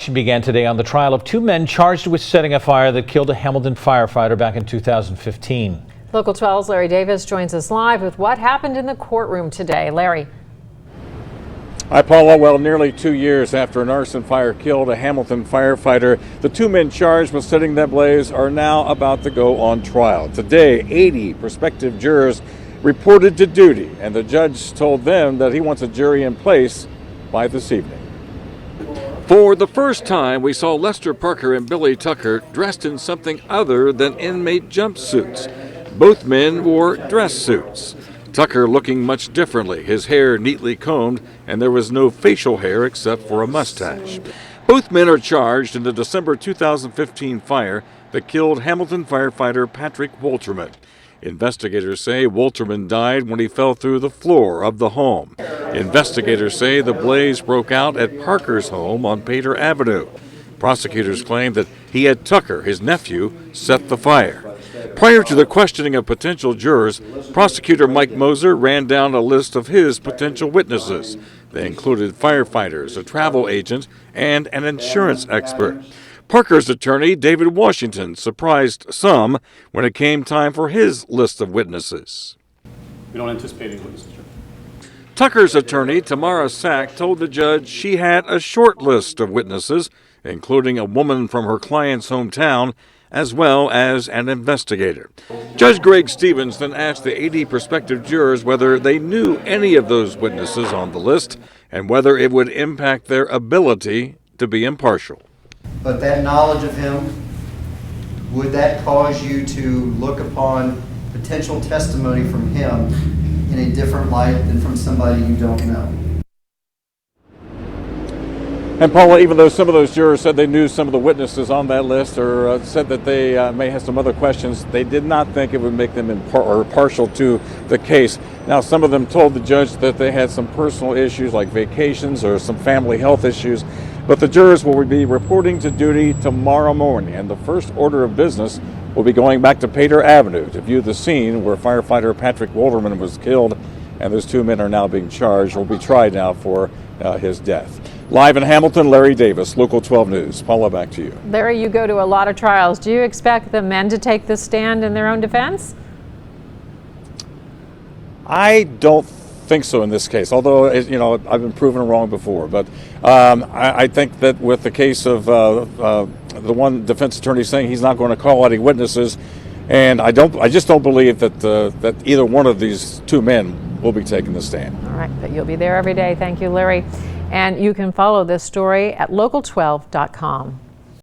watching began today on the trial of two men charged with setting a fire that killed a Hamilton firefighter back in 2015. Local 12's Larry Davis joins us live with what happened in the courtroom today. Larry. Hi, Paula. Well, nearly 2 years after an arson fire killed a Hamilton firefighter, the two men charged with setting that blaze are now about to go on trial. Today, 80 prospective jurors reported to duty, and the judge told them that he wants a jury in place by this evening. For the first time, we saw Lester Parker and Billy Tucker dressed in something other than inmate jumpsuits. Both men wore dress suits. Tucker looking much differently, his hair neatly combed, and there was no facial hair except for a mustache. Both men are charged in the December 2015 fire that killed Hamilton firefighter Patrick Wolterman. Investigators say Wolterman died when he fell through the floor of the home. Investigators say the blaze broke out at Parker's home on Pater Avenue. Prosecutors claim that he had Tucker, his nephew, set the fire. Prior to the questioning of potential jurors, prosecutor Mike Moser ran down a list of his potential witnesses. They included firefighters, a travel agent, and an insurance expert. Parker's attorney, David Washington, surprised some when it came time for his list of witnesses. We don't anticipate any witnesses. Tucker's attorney, Tamara Sack, told the judge she had a short list of witnesses, including a woman from her client's hometown, as well as an investigator. Judge Greg Stevens then asked the 80 prospective jurors whether they knew any of those witnesses on the list and whether it would impact their ability to be impartial. But that knowledge of him, would that cause you to look upon potential testimony from him in a different light than from somebody you don't know? And Paula, even though some of those jurors said they knew some of the witnesses on that list or said that they may have some other questions, they did not think it would make them partial to the case. Now, some of them told the judge that they had some personal issues like vacations or some family health issues, but the jurors will be reporting to duty tomorrow morning, and the first order of business will be going back to Pater Avenue to view the scene where firefighter Patrick Wolterman was killed, and those two men are now being charged, will be tried now for his death. Live in Hamilton, Larry Davis, Local 12 News. Paula, back to you. Larry, you go to a lot of trials. Do you expect the men to take this stand in their own defense? I don't think so in this case, although, you know, I've been proven wrong before. But I think that with the case of the one defense attorney saying he's not going to call any witnesses, and I just don't believe that that either one of these two men will be taking the stand. All right, but you'll be there every day. Thank you, Larry. And you can follow this story at local12.com.